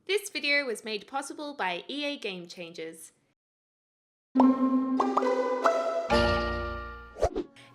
This video was made possible by EA Game Changers.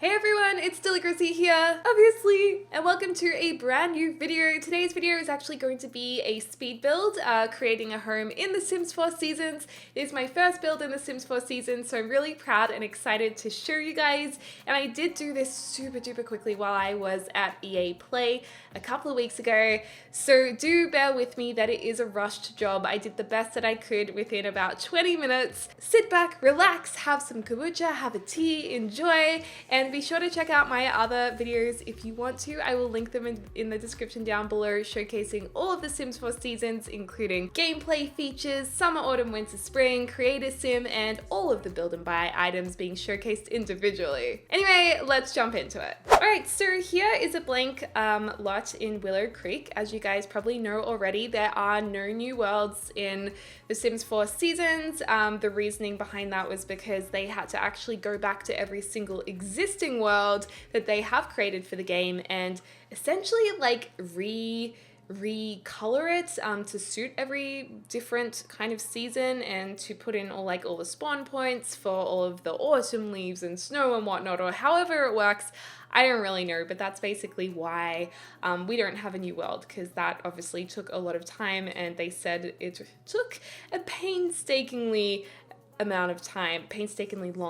Hey everyone, it's Deligracy here, obviously, and welcome to a brand new video. Today's video is actually going to be a speed build, creating a home in The Sims 4 Seasons. It is my first build in The Sims 4 Seasons, so I'm really proud and excited to show you guys. And I did do this super duper quickly while I was at EA Play a couple of weeks ago, so do bear with me that it is a rushed job. I did the best that I could within about 20 minutes. Sit back, relax, have some kombucha, have a tea, enjoy, and be sure to check out my other videos if you want to. I will link them in the description down below, showcasing all of the Sims 4 seasons, including gameplay features, summer, autumn, winter, spring, creator sim, and all of the build and buy items being showcased individually. Anyway, let's jump into it. Alright, so here is a blank lot in Willow Creek. As you guys probably know already, there are no new worlds in The Sims 4 seasons. The reasoning behind that was because they had to actually go back to every single existing world that they have created for the game and essentially like recolor it to suit every different kind of season, and to put in all the spawn points for all of the autumn leaves and snow and whatnot, or however it works. I don't really know, but that's basically why we don't have a new world, because that obviously took a lot of time, and they said it took a painstakingly long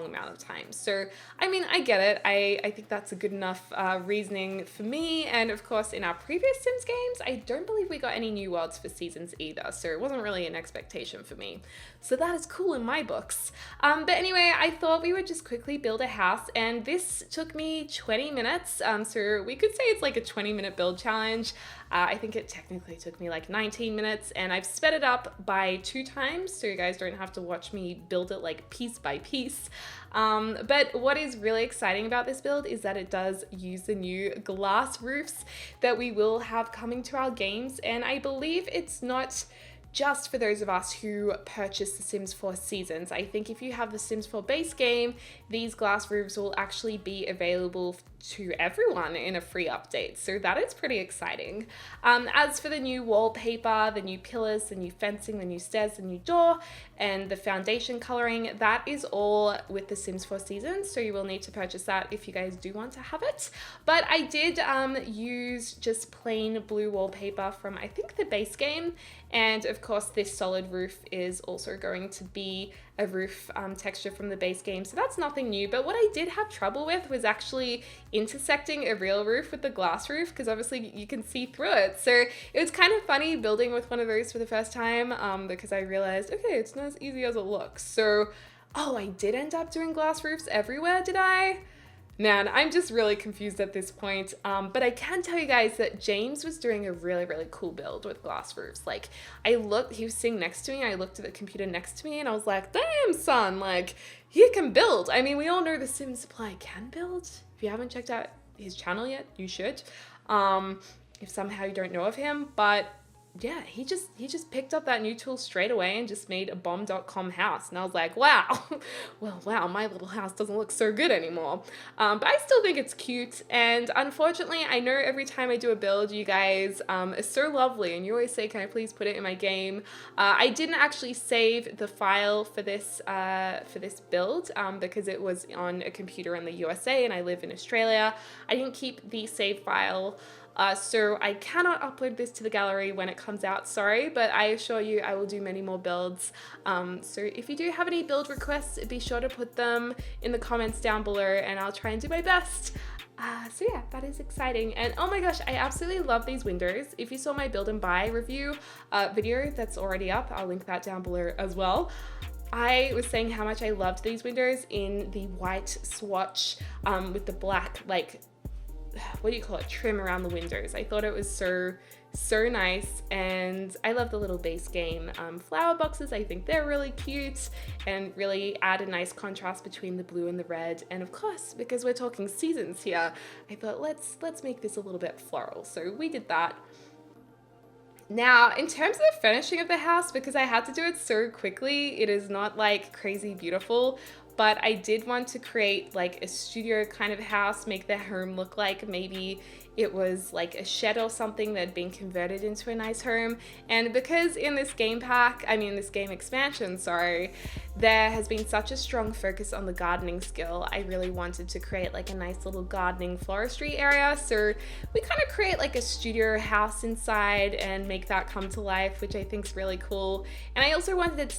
amount of time. So, I mean, I get it. I think that's a good enough reasoning for me. And of course, in our previous Sims games, I don't believe we got any new worlds for seasons either. So it wasn't really an expectation for me. So that is cool in my books. But anyway, I thought we would just quickly build a house, and this took me 20 minutes. So we could say it's like a 20-minute build challenge. I think it technically took me like 19 minutes, and I've sped it up by 2 times, so you guys don't have to watch me build it like piece by piece. But what is really exciting about this build is that it does use the new glass roofs that we will have coming to our games, and I believe it's not just for those of us who purchase The Sims 4 Seasons. I think if you have the Sims 4 base game, these glass roofs will actually be available to everyone in a free update. So that is pretty exciting. As for the new wallpaper, the new pillars, the new fencing, the new stairs, the new door, and the foundation coloring, that is all with The Sims 4 Seasons. So you will need to purchase that if you guys do want to have it. But I did use just plain blue wallpaper from, I think, the base game. And of course, this solid roof is also going to be a roof texture from the base game, so that's nothing new. But what I did have trouble with was actually intersecting a real roof with the glass roof, because obviously you can see through it. So it was kind of funny building with one of those for the first time, because I realized, okay, it's not as easy as it looks. So, oh, I did end up doing glass roofs everywhere, did I? Man, I'm just really confused at this point, but I can tell you guys that James was doing a really, really cool build with glass roofs. Like, he was sitting next to me, I looked at the computer next to me, and I was like, damn, son, like, he can build. I mean, we all know the Sims Supply can build. If you haven't checked out his channel yet, you should, if somehow you don't know of him. But yeah, he just picked up that new tool straight away and just made a bomb.com house. And I was like, wow, well, wow, my little house doesn't look so good anymore. But I still think it's cute. And unfortunately, I know every time I do a build, you guys are so lovely, and you always say, can I please put it in my game? I didn't actually save the file for this build because it was on a computer in the USA and I live in Australia. I didn't keep the save file. So I cannot upload this to the gallery when it comes out, sorry, but I assure you I will do many more builds. So if you do have any build requests, be sure to put them in the comments down below, and I'll try and do my best. So yeah, that is exciting. And oh my gosh, I absolutely love these windows. If you saw my build and buy review video that's already up, I'll link that down below as well. I was saying how much I loved these windows in the white swatch with the black, like, what do you call it, trim around the windows. I thought it was so nice, and I love the little base game flower boxes. I think they're really cute and really add a nice contrast between the blue and the red. And of course, because we're talking seasons here, I thought let's make this a little bit floral, so we did that. Now, in terms of the finishing of the house, because I had to do it so quickly, it is not like crazy beautiful, but I did want to create like a studio kind of house, make the home look like maybe it was like a shed or something that had been converted into a nice home. And because in this game expansion, sorry, there has been such a strong focus on the gardening skill, I really wanted to create like a nice little gardening floristry area. So we kind of create like a studio house inside and make that come to life, which I think is really cool. And I also wanted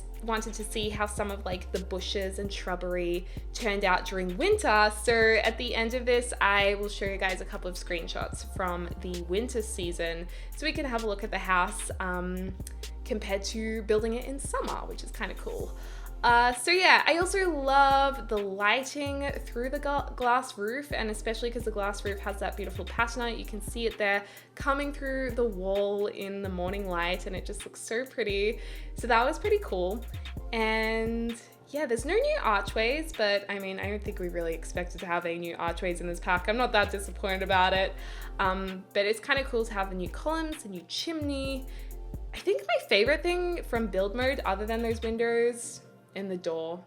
to see how some of like the bushes and shrubbery turned out during winter. So at the end of this, I will show you guys a couple of screenshots from the winter season so we can have a look at the house compared to building it in summer, which is kind of cool. So yeah, I also love the lighting through the glass roof, and especially because the glass roof has that beautiful pattern on it. You can see it there coming through the wall in the morning light, and it just looks so pretty. So that was pretty cool. And yeah, there's no new archways, but I mean, I don't think we really expected to have any new archways in this pack. I'm not that disappointed about it. But it's kind of cool to have the new columns, a new chimney. I think my favorite thing from build mode, other than those windows and the door,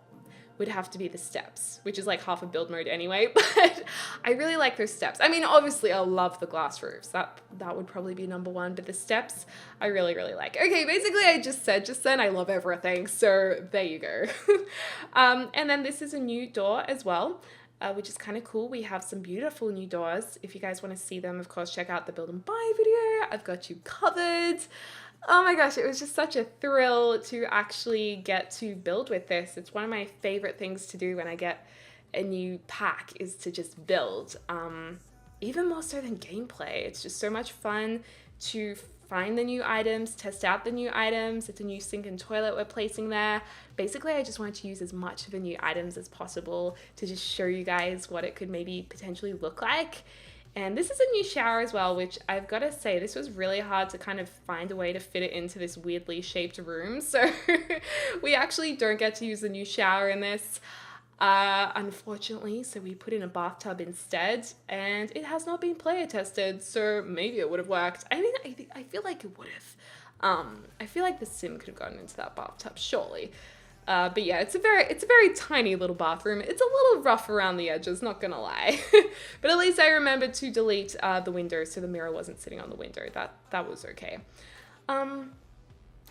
would have to be the steps, which is like half of build mode anyway, but I really like those steps. I mean, obviously I love the glass roofs. That would probably be number one, but the steps I really, really like. Okay, basically I just said just then I love everything, so there you go. And then this is a new door as well, which is kind of cool. We have some beautiful new doors. If you guys want to see them, of course, check out the build and buy video. I've got you covered. Oh my gosh, it was just such a thrill to actually get to build with this. It's one of my favorite things to do when I get a new pack, is to just build. Even more so than gameplay. It's just so much fun to find the new items, test out the new items. It's a new sink and toilet we're placing there. Basically, I just wanted to use as much of the new items as possible to just show you guys what it could maybe potentially look like. And this is a new shower as well, which I've got to say, this was really hard to kind of find a way to fit it into this weirdly shaped room. So we actually don't get to use the new shower in this, unfortunately. So we put in a bathtub instead, and it has not been player tested. So maybe it would have worked. I mean, I feel like it would have. I feel like the sim could have gotten into that bathtub, surely. But yeah, it's a very tiny little bathroom. It's a little rough around the edges, not gonna lie. But at least I remembered to delete the window so the mirror wasn't sitting on the window. That was okay.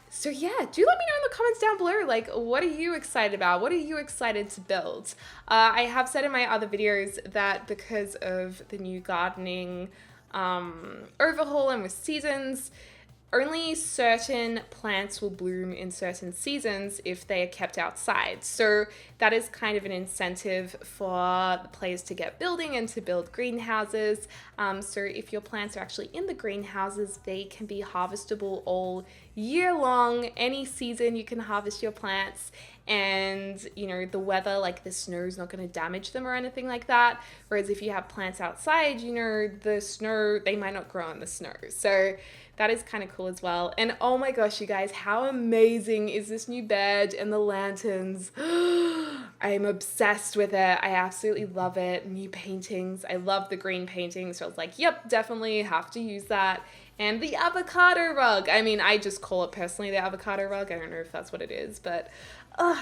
So yeah, do let me know in the comments down below, like, what are you excited about? What are you excited to build? I have said in my other videos that because of the new gardening overhaul and with seasons, only certain plants will bloom in certain seasons if they are kept outside. So that is kind of an incentive for the players to get building and to build greenhouses. So if your plants are actually in the greenhouses, they can be harvestable all year long. Any season you can harvest your plants, and you know, the weather, like the snow, is not going to damage them or anything like that. Whereas if you have plants outside, you know, the snow, they might not grow in the snow. So that is kind of cool as well. And oh my gosh, you guys, how amazing is this new bed and the lanterns? I'm obsessed with it. I absolutely love it. New paintings. I love the green paintings. So I was like, yep, definitely have to use that. And the avocado rug. I mean, I just call it personally the avocado rug. I don't know if that's what it is, but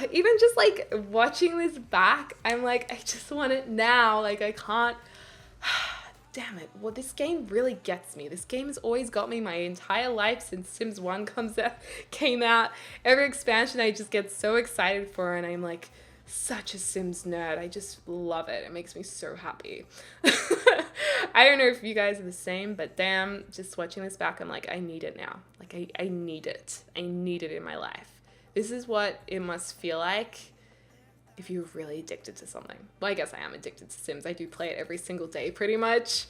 even just like watching this back, I'm like, I just want it now. Like, I can't. Damn it. Well, this game really gets me. This game has always got me my entire life since Sims 1 came out. Every expansion I just get so excited for, and I'm like such a Sims nerd. I just love it. It makes me so happy. I don't know if you guys are the same, but damn, just watching this back, I'm like, I need it now. Like, I need it. I need it in my life. This is what it must feel like if you're really addicted to something. Well, I guess I am addicted to Sims. I do play it every single day pretty much.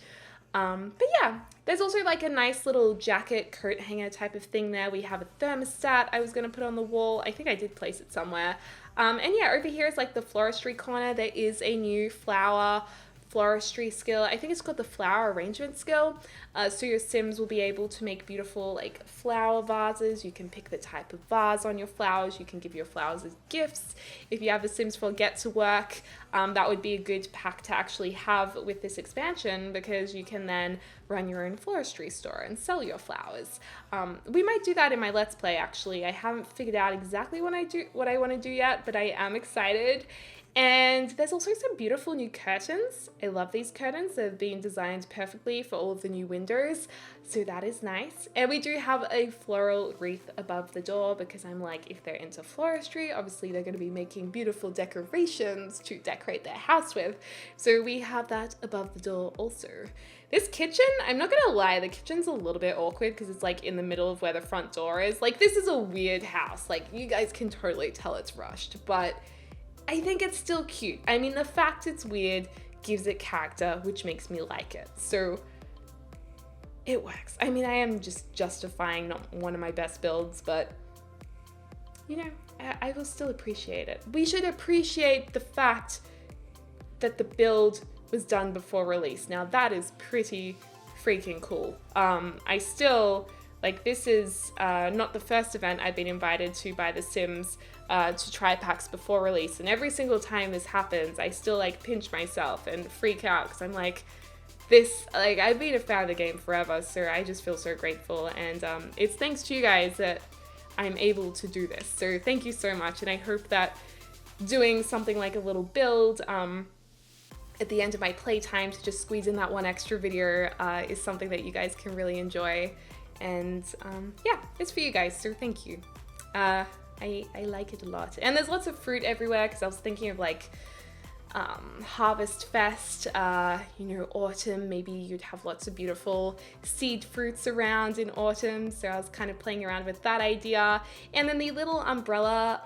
But yeah, there's also like a nice little jacket coat hanger type of thing there. We have a thermostat I was going to put on the wall. I think I did place it somewhere. And yeah, over here is like the floristry corner. There is a new flower floristry skill. I think it's called the flower arrangement skill. So your Sims will be able to make beautiful like flower vases. You can pick the type of vase on your flowers. You can give your flowers as gifts. If you have the Sims 4 Get to Work, that would be a good pack to actually have with this expansion, because you can then run your own floristry store and sell your flowers. We might do that in my Let's Play, actually. I haven't figured out exactly what I want to do yet, but I am excited. And there's also some beautiful new curtains. I love these curtains. They've been designed perfectly for all of the new windows, so that is nice. And we do have a floral wreath above the door because I'm like, if they're into floristry, obviously they're going to be making beautiful decorations to decorate their house with. So we have that above the door also. This kitchen, I'm not gonna lie, the kitchen's a little bit awkward because it's like in the middle of where the front door is. Like, this is a weird house. Like, you guys can totally tell it's rushed, but I think it's still cute. I mean, the fact it's weird gives it character, which makes me like it. So it works. I mean, I am just justifying not one of my best builds, but you know, I will still appreciate it. We should appreciate the fact that the build was done before release. Now that is pretty freaking cool. I still, like, this is not the first event I've been invited to by The Sims to try packs before release, and every single time this happens, I still like pinch myself and freak out because I'm like, I've been a fan of the game forever, so I just feel so grateful, and it's thanks to you guys that I'm able to do this. So thank you so much, and I hope that doing something like a little build at the end of my playtime to just squeeze in that one extra video is something that you guys can really enjoy. And yeah, it's for you guys, so thank you. I like it a lot. And there's lots of fruit everywhere because I was thinking of like Harvest Fest, you know, autumn, maybe you'd have lots of beautiful seed fruits around in autumn, so I was kind of playing around with that idea. And then the little umbrella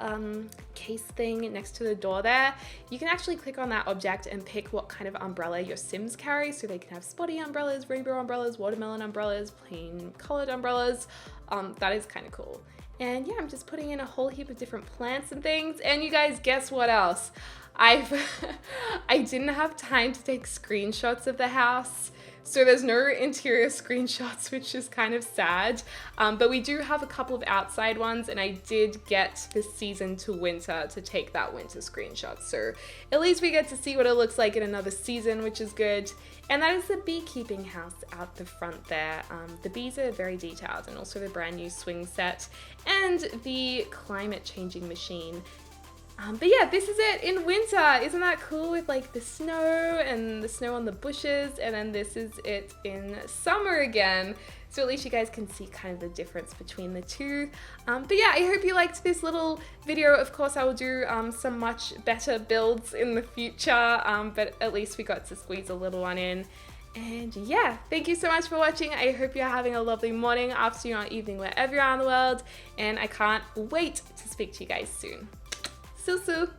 case thing next to the door there, you can actually click on that object and pick what kind of umbrella your Sims carry, so they can have spotty umbrellas, rainbow umbrellas, watermelon umbrellas, plain colored umbrellas. That is kind of cool. And yeah, I'm just putting in a whole heap of different plants and things. And you guys, guess what else? I didn't have time to take screenshots of the house, so there's no interior screenshots, which is kind of sad. But we do have a couple of outside ones, and I did get this season to winter to take that winter screenshot. So at least we get to see what it looks like in another season, which is good. And that is the beekeeping house out the front there. The bees are very detailed, and also the brand new swing set and the climate changing machine. But yeah, this is it in winter. Isn't that cool, with like the snow and the snow on the bushes, and then this is it in summer again. So at least you guys can see kind of the difference between the two. But yeah, I hope you liked this little video. Of course, I will do some much better builds in the future, but at least we got to squeeze a little one in. And yeah, thank you so much for watching. I hope you're having a lovely morning, afternoon, or evening, wherever you are in the world. And I can't wait to speak to you guys soon. Susu!